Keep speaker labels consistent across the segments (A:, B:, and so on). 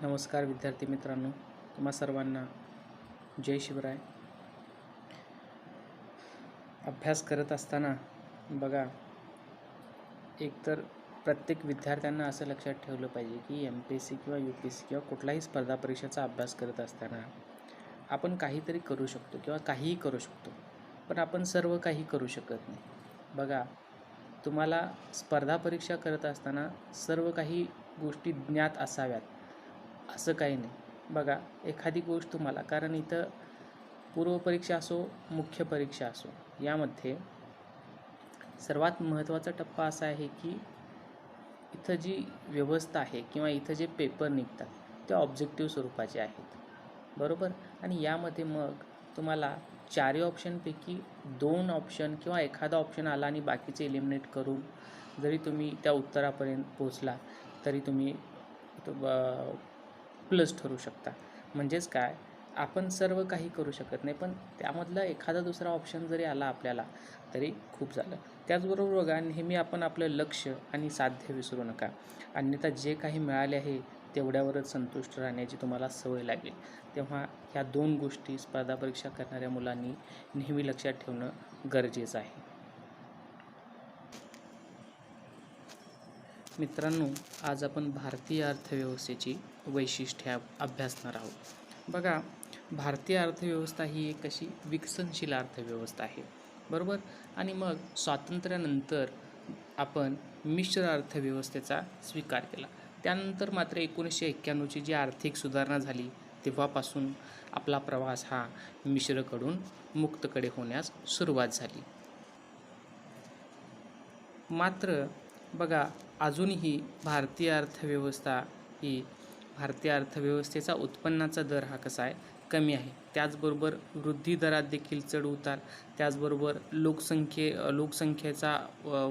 A: नमस्कार विद्यार्थी मित्रांनो, तुम्हा सर्वांना जय शिवराय. अभ्यास करत असताना बघा, एकतर प्रत्येक विद्यार्थ्यांना असं लक्षात ठेवलं पाहिजे की MPSC किंवा UPSC किंवा कुठलाही स्पर्धा परीक्षेचा अभ्यास करत असताना आपण काहीतरी करू शकतो किंवा काहीही करू शकतो, पण आपण सर्व काही करू शकत नाही. बघा, तुम्हाला स्पर्धा परीक्षा करत असताना सर्व काही गोष्टी ज्ञात असाव्यात असं काही नाही. बघा, एखादी गोष्ट तुम्हाला, कारण इथं पूर्वपरीक्षा असो मुख्य परीक्षा असो, यामध्ये सर्वात महत्त्वाचा टप्पा असा आहे की इथं जी व्यवस्था आहे किंवा इथं जे पेपर निघतात ते ऑब्जेक्टिव्ह स्वरूपाचे आहेत, बरोबर. आणि यामध्ये मग तुम्हाला 4 ऑप्शनपैकी 2 ऑप्शन किंवा एखादा ऑप्शन आला आणि बाकीचे एलिमिनेट करून जरी तुम्ही त्या उत्तरापर्यंत पोहोचला तरी तुम्ही प्लस ठरू शकता. म्हणजेच काय, आपण सर्व काही करू शकत नाही, पण त्यामधला एखादा दुसरा ऑप्शन जरी आला आपल्याला तरी खूप झालं. त्याचबरोबर बघा, नेहमी आपण आपलं लक्ष आणि साध्य विसरू नका, अन्यथा जे काही मिळाले आहे तेवढ्यावरच संतुष्ट राहण्याची तुम्हाला सवय लागेल. तेव्हा ह्या 2 गोष्टी स्पर्धा परीक्षा करणाऱ्या मुलांनी नेहमी लक्षात ठेवणं गरजेचं आहे. मित्रांनो, आज आपण भारतीय अर्थव्यवस्थेची वैशिष्ट्ये अभ्यासणार आहोत. बघा, भारतीय अर्थव्यवस्था ही एक अशी विकसनशील अर्थव्यवस्था आहे, बरोबर. आणि मग स्वातंत्र्यानंतर आपण मिश्र अर्थव्यवस्थेचा स्वीकार केला. त्यानंतर मात्र 1991ची जी आर्थिक सुधारणा झाली तेव्हापासून आपला प्रवास हा मिश्रकडून मुक्तकडे होण्यास सुरुवात झाली. मात्र बघा, अजूनही भारतीय अर्थव्यवस्थेचा उत्पन्नाचा दर हा कसा आहे, कमी आहे. त्याचबरोबर वृद्धी दरात देखील चढ उतार, त्याचबरोबर लोकसंख्येचा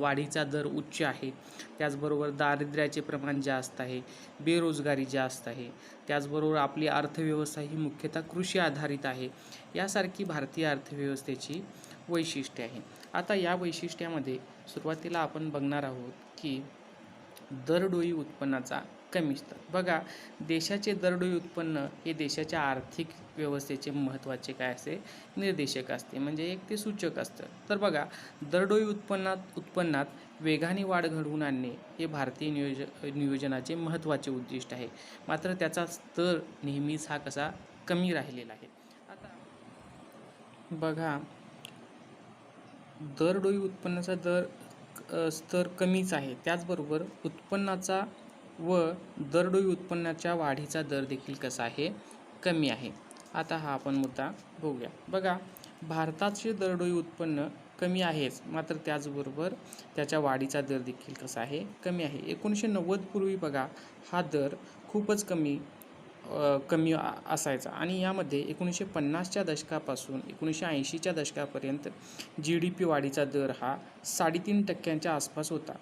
A: वाढीचा दर उच्च आहे. त्याचबरोबर दारिद्र्याचे प्रमाण जास्त आहे, बेरोजगारी जास्त आहे. त्याचबरोबर आपली अर्थव्यवस्था ही मुख्यतः कृषी आधारित आहे. यासारखी भारतीय अर्थव्यवस्थेची वैशिष्ट्ये आहे. आता या वैशिष्ट्यामध्ये सुरुवातीला आपण बघणार आहोत की दरडोई उत्पन्नाचा कमी स्तर. बघा, देशाचे दरडोई उत्पन्न हे देशाच्या आर्थिक व्यवस्थेचे महत्त्वाचे काय असते, निर्देशक असते, म्हणजे एक ते सूचक असतं. तर बघा, दरडोई उत्पन्नात वेगाने वाढ घडवून आणणे हे भारतीय नियोजनाचे महत्त्वाचे उद्दिष्ट आहे. मात्र त्याचा स्तर नेहमीच हा कसा कमी राहिलेला आहे. आता बघा, दरडोई उत्पन्नाचा स्तर कमीच आहे. त्याचबरोबर उत्पन्नाचा व दरडोई उत्पन्नाच्या वाढीचा दर देखील कसा आहे, कमी आहे. आता हा आपण मुद्दा बघूया. बघा, भारताचे दरडोई उत्पन्न कमी आहेच, मात्र त्याचबरोबर त्याच्या वाढीचा दर देखील कसा आहे, कमी आहे. 1990 पूर्वी बघा, हा दर खूपच कमी असायचा आणि यामध्ये 1950च्या दशकापासून 1980च्या दशकापर्यंत GDP वाढीचा दर हा 3.5% आसपास होता.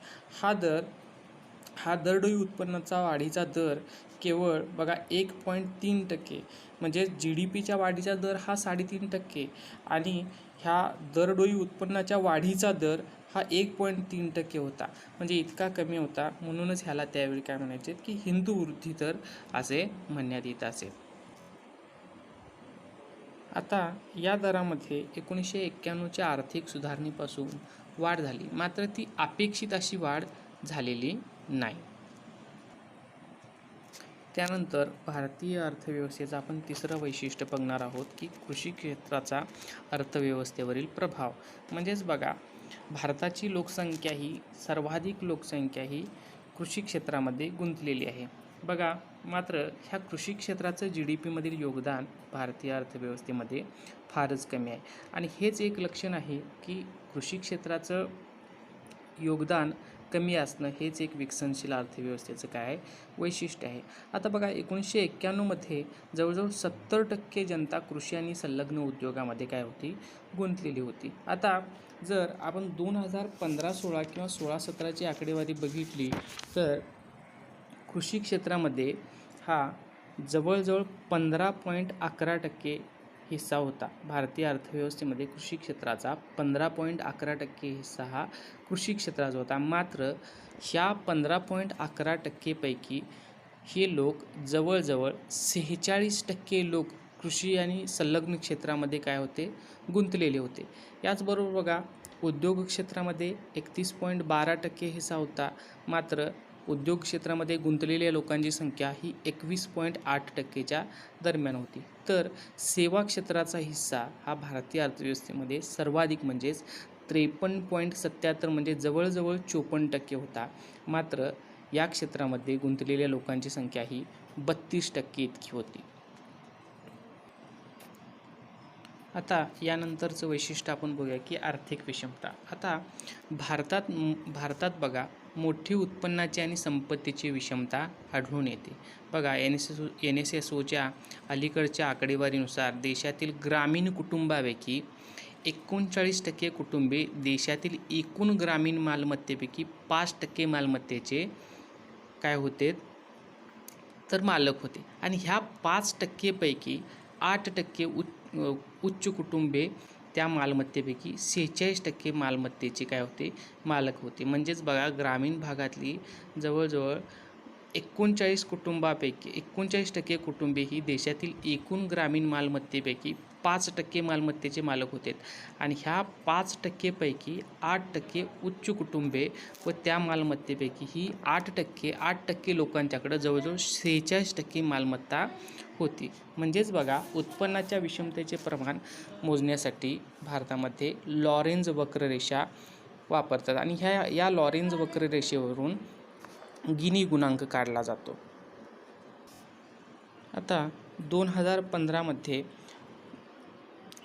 A: हा दरडोई उत्पन्नाचा वाढीचा दर केवळ बघा 1.3%, म्हणजे GDPच्या वाढीचा दर हा 3.5% आणि ह्या दरडोई उत्पन्नाच्या वाढीचा दर हा 1.3% होता. म्हणजे इतका कमी होता, म्हणूनच ह्याला त्यावेळी काय म्हणायचे की हिंदू वृद्धी दर असे म्हणण्यात येत असे. आता या दरामध्ये 1991च्या आर्थिक सुधारणेपासून वाढ झाली, मात्र ती अपेक्षित अशी वाढ झालेली नाही. त्यानंतर भारतीय अर्थव्यवस्थेचा आपण तिसरं वैशिष्ट्य बघणार आहोत की कृषी क्षेत्राचा अर्थव्यवस्थेवरील प्रभाव. म्हणजेच बघा, भारताची सर्वाधिक लोकसंख्या ही कृषी क्षेत्रामध्ये गुंतलेली आहे. बघा, मात्र ह्या कृषी क्षेत्राचं GDP मधील योगदान भारतीय अर्थव्यवस्थेमध्ये फारच कमी आहे आणि हेच एक लक्षण आहे की कृषी क्षेत्राचं योगदान कमी असणं हेच एक विकसनशील अर्थव्यवस्थेचं काय आहे, वैशिष्ट्य आहे. आता बघा, 1991मध्ये जवळजवळ 70% जनता कृषी आणि संलग्न उद्योगामध्ये काय होती, गुंतलेली होती. आता जर आपण 2015-16 किंवा 16-17ची आकडेवारी बघितली तर कृषी क्षेत्रामध्ये हा जवळजवळ 15.11% हिस्सा होता. भारतीय अर्थव्यवस्थेमध्ये कृषी क्षेत्राचा 15.11% हिस्सा हा कृषी क्षेत्राचा होता. मात्र ह्या 15.11% पैकी हे लोक जवळजवळ 46% लोक कृषी आणि संलग्न क्षेत्रामध्ये काय होते, गुंतलेले होते. याचबरोबर बघा, उद्योग क्षेत्रामध्ये 31.12% हिस्सा होता. मात्र उद्योग क्षेत्रामध्ये गुंतलेल्या लोकांची संख्या ही 21.8%च्या दरम्यान होती. तर सेवा क्षेत्राचा हिस्सा हा भारतीय अर्थव्यवस्थेमध्ये सर्वाधिक म्हणजेच 53.77 म्हणजे जवळजवळ 54% होता. मात्र या क्षेत्रामध्ये गुंतलेल्या लोकांची संख्या ही 32% इतकी होती. आता यानंतरचं वैशिष्ट्य आपण बघूया की आर्थिक विषमता. आता भारतात बघा, मोठी उत्पन्नाची आणि संपत्तीची विषमता आढळून येते. बघा, NSSOच्या अलीकडच्या आकडेवारीनुसार देशातील ग्रामीण कुटुंबापैकी 39% कुटुंबे देशातील एकूण ग्रामीण मालमत्तेपैकी 5% मालमत्तेचे काय होते, तर मालक होते. आणि ह्या 5% पैकी 8% उच्च कुटुंबे त्या मालमत्तेपैकी 46% मालमत्तेचे काय होते, मालक होते. म्हणजेच बघा, ग्रामीण भागातली जवळजवळ 39% कुटुंबे ही देशातील एकूण ग्रामीण मालमत्तेपैकी 5% मालमत्तेचे मालक होते. आणि ह्या 5% पैकी 8% उच्च कुटुंबे व त्या मालमत्तेपैकी ही 8% लोकांच्याकडे जवळजवळ 46% मालमत्ता होती. म्हणजेच बघा, उत्पन्नाच्या विषमतेचे प्रमाण मोजण्यासाठी भारतामध्ये लॉरेन्झ वक्ररेषा वापरतात. आणि या लॉरेन्झ वक्ररेषेवरून गिनी गुणांक काढला जातो. आता 2015मध्ये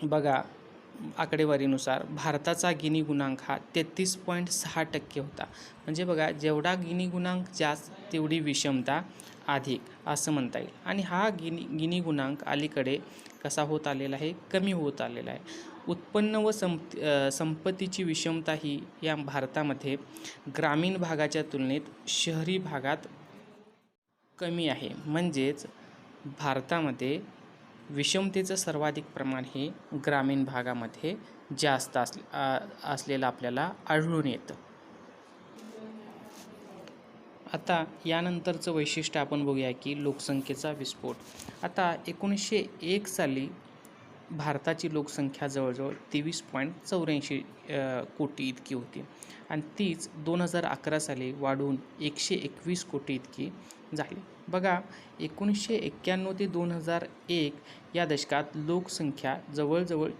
A: बघा, आकडेवारीनुसार भारताचा गिनी गुणांक हा 33.6% होता. म्हणजे बघा, जेवढा गिनी गुणांक जास्त तेवढी विषमता अधिक असं म्हणता येईल. आणि हा गिनी गुणांक अलीकडे कसा होत आलेला आहे, कमी होत आलेला आहे. उत्पन्न व संपत्तीची विषमता ही या भारतामध्ये ग्रामीण भागाच्या तुलनेत शहरी भागात कमी आहे. म्हणजेच भारतामध्ये विषमतेचं सर्वाधिक प्रमाण हे ग्रामीण भागामध्ये जास्त असलेलं आपल्याला आढळून येतं. आता यानंतरचं वैशिष्ट्य आपण बघूया की लोकसंख्येचा विस्फोट. आता 1901 साली भारताची लोकसंख्या जवळजवळ 23.84 कोटी इतकी होती. आणि तीच 2011 साली वाढून 121 कोटी इतकी झाली. बघा, 1991 ते 2001 या दशकात लोकसंख्या जवळजवळ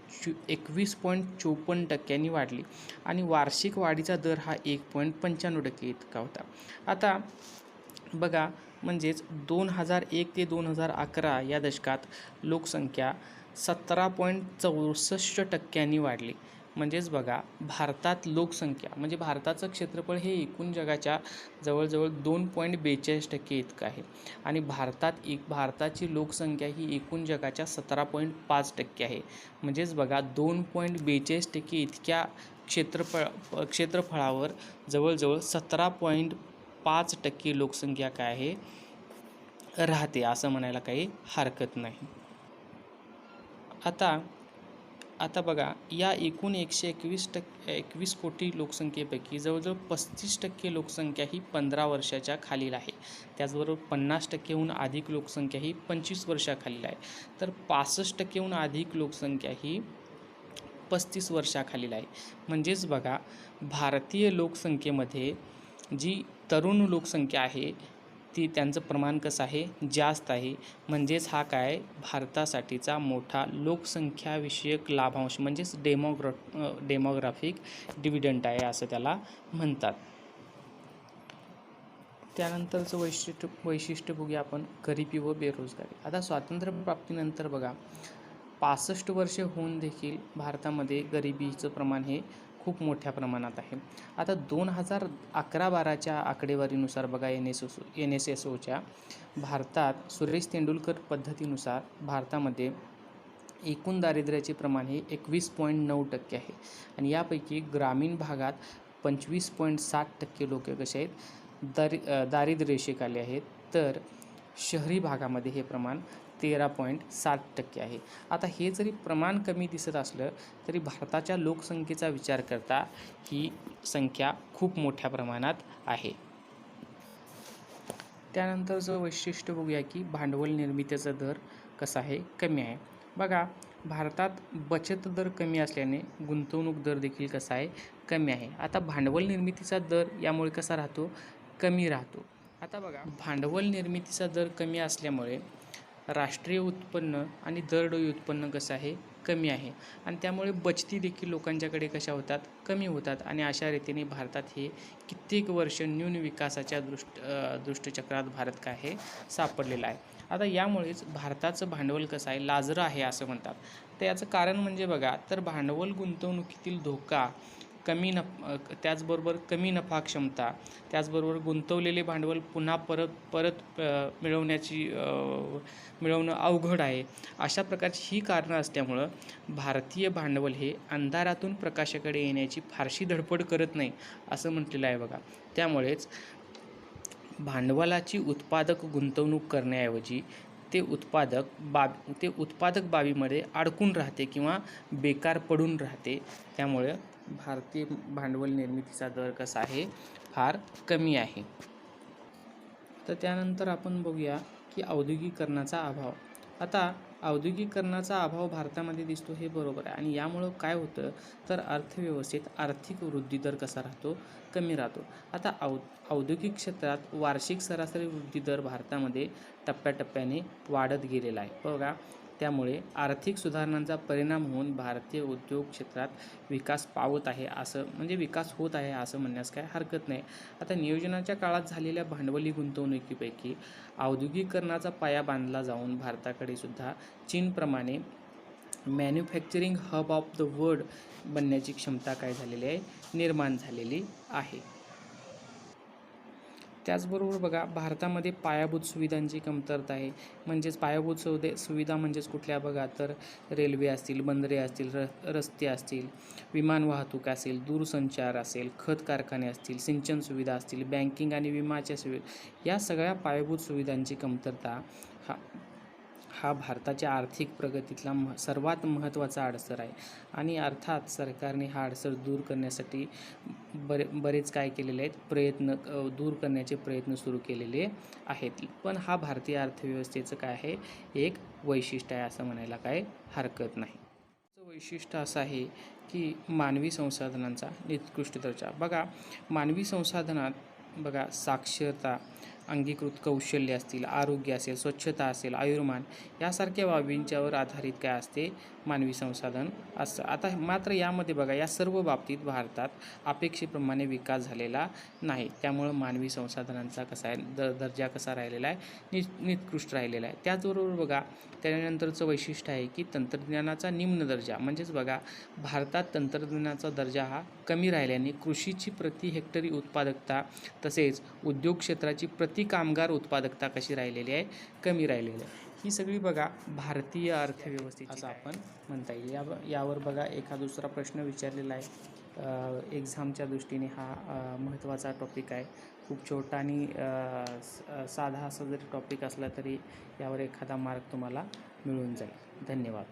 A: 21.54% वाढली. आणि वार्षिक वाढीचा दर हा 1.95% इतका होता. आता बघा, म्हणजेच 2001 ते 2011 या दशकात लोकसंख्या 17.64% वाढली. म्हणजेच बघा, भारतात लोकसंख्या म्हणजे भारताचं क्षेत्रफळ हे एकूण जगाच्या जवळजवळ 2.42% इतकं आहे. आणि भारताची लोकसंख्या ही एकूण जगाच्या 17.5% आहे. म्हणजेच बघा, 2.42% इतक्या क्षेत्रफळावर जवळजवळ 17.5% लोकसंख्या काय आहे, राहते असं म्हणायला काही हरकत नाही. आता बघा, या एकूण 121 कोटी लोकसंख्येपैकी जवळजवळ 35% लोकसंख्या ही 15 वर्षाच्या खालील आहे. त्याचबरोबर 50%हून अधिक लोकसंख्या ही 25 वर्षाखालील आहे. तर 65%हून अधिक लोकसंख्या ही 35 वर्षाखालील आहे. म्हणजेच बघा, भारतीय लोकसंख्येमध्ये जी तरुण लोकसंख्या आहे ती त्यांचं प्रमाण कसं आहे, जास्त आहे. म्हणजेच हा काय भारतासाठीचा मोठा लोकसंख्याविषयक लाभांश म्हणजेच डेमोग्राफिक डिव्हिडंड आहे असं त्याला म्हणतात. त्यानंतरचं वैशिष्ट्य बघूया आपण, गरिबी व बेरोजगारी. आता स्वातंत्र्यप्राप्तीनंतर बघा, 65 वर्षे होऊन देखील भारतामध्ये गरिबीचं प्रमाण हे खूप मोठ्या प्रमाणात आहे. आता 2011-12च्या आकडेवारीनुसार बघा, NSSOच्या भारतात सुरेश तेंडुलकर पद्धतीनुसार भारतामध्ये एकूण दारिद्र्याचे प्रमाण हे 21.9% आहे. आणि यापैकी ग्रामीण भागात 25.7% लोक कसे आहेत, दारिद्र्य रेषेखाली आहेत. तर शहरी भागामध्ये हे प्रमाण 13.7% आहे. आता हे जरी प्रमाण कमी दिसत असलं तरी भारताच्या लोकसंख्येचा विचार करता ही संख्या खूप मोठ्या प्रमाणात आहे. त्यानंतरचं वैशिष्ट्य बघूया की भांडवल निर्मितीचा दर कसा आहे, कमी आहे. बघा, भारतात बचत दर कमी असल्याने गुंतवणूक दर देखील कसा आहे, कमी आहे. आता भांडवल निर्मितीचा दर यामुळे कसा राहतो, कमी राहतो. आता बघा, भांडवल निर्मितीचा दर कमी असल्यामुळे राष्ट्रीय उत्पन्न आणि दरडोई उत्पन्न कसं आहे, कमी आहे. आणि त्यामुळे बचती देखील लोकांच्याकडे कशा होतात, कमी होतात. आणि अशा रीतीने भारतात हे कित्येक वर्ष न्यून विकासाच्या दृष्टचक्रात भारत काय आहे, सापडलेला आहे. आता यामुळेच भारताचं भांडवल कसं आहे, लाजरं आहे असं म्हणतात. तर याचं कारण म्हणजे बघा, तर भांडवल गुंतवणुकीतील धोका, त्याचबरोबर कमी नफा क्षमता, त्याचबरोबर गुंतवलेले भांडवल पुन्हा परत मिळवणं अवघड आहे. अशा प्रकारची ही कारणं असल्यामुळं भारतीय भांडवल हे अंधारातून प्रकाशाकडे येण्याची फारशी धडपड करत नाही असं म्हटलेलं आहे बघा. त्यामुळेच भांडवलाची उत्पादक गुंतवणूक करण्याऐवजी ते उत्पादक बाबीमध्ये अडकून राहते किंवा बेकार पडून राहते. त्यामुळे भारतीय भांडवल निर्मितीचा दर कसा आहे, फार कमी आहे. तर त्यानंतर आपण बघूया की औद्योगिकीकरणाचा अभाव. आता औद्योगिकीकरणाचा अभाव भारतामध्ये दिसतो हे बरोबर आहे. आणि यामुळं काय होतं, तर अर्थव्यवस्थेत आर्थिक वृद्धी दर कसा राहतो, कमी राहतो. आता औद्योगिक क्षेत्रात वार्षिक सरासरी वृद्धी दर भारतामध्ये टप्प्याटप्प्याने वाढत गेलेला आहे बघा. त्यामुळे आर्थिक सुधारणांचा परिणाम होऊन भारतीय उद्योग क्षेत्रात विकास होत आहे असं म्हणण्यास काय हरकत नाही. आता नियोजनाच्या काळात झालेल्या भांडवली गुंतवणुकीपैकी औद्योगिकीकरणाचा पाया बांधला जाऊन भारताकडे सुद्धा चीनप्रमाणे manufacturing hub of the world बनण्याची क्षमता काय झालेली आहे, निर्माण झालेली आहे. त्याचबरोबर बघा, भारतामध्ये पायाभूत सुविधांची कमतरता आहे. म्हणजेच पायाभूत सुविधा म्हणजेच कुठल्या बघा, तर रेल्वे असतील, बंदरे असतील, रस्ते असतील, विमान वाहतूक असेल, दूरसंचार असेल, खत कारखाने असतील, सिंचन सुविधा असतील, बँकिंग आणि विमाच्या सुविधा, या सगळ्या पायाभूत सुविधांची कमतरता हा भारताच्या आर्थिक प्रगतीतला सर्वात महत्त्वाचा अडसर आहे. आणि अर्थात सरकारने हा अडसर दूर करण्यासाठी बरेच काय केलेले आहेत, दूर करण्याचे प्रयत्न सुरू केलेले आहेत. पण हा भारतीय अर्थव्यवस्थेचं काय आहे, एक वैशिष्ट्य आहे असं म्हणायला काय हरकत नाही. वैशिष्ट्य असं आहे की मानवी संसाधनांचा निकृष्ट दर्जा. बघा, मानवी संसाधनात बघा, साक्षरता, अंगीकृत कौशल्य असतील, आरोग्य असेल, स्वच्छता असेल, आयुर्मान यासारख्या बाबींच्यावर आधारित काय असते, मानवी संसाधन असतं. आता मात्र यामध्ये बघा, या सर्व बाबतीत भारतात अपेक्षेप्रमाणे विकास झालेला नाही. त्यामुळं मानवी संसाधनांचा कसा आहे, दर्जा कसा राहिलेला आहे, निकृष्ट राहिलेला आहे. त्याचबरोबर बघा, त्यानंतरचं वैशिष्ट्य आहे की तंत्रज्ञानाचा निम्न दर्जा. म्हणजेच बघा, भारतात तंत्रज्ञानाचा दर्जा हा कमी राहिल्याने कृषीची प्रति हेक्टरी उत्पादकता तसेच उद्योग क्षेत्राची प्रति कामगार उत्पादकता कशी राहिलेली आहे, कमी राहिलेली आहे. ही सगळी बघा भारतीय अर्थव्यवस्थेची असं आपण म्हणता येईल. यावर बघा, एखादा दुसरा प्रश्न विचारलेला आहे एक्झामच्या दृष्टीने. हा महत्त्वाचा टॉपिक आहे. खूप छोटा आणि साधा असा जरी टॉपिक असला तरी यावर एखादा मार्क तुम्हाला मिळून जाईल. धन्यवाद.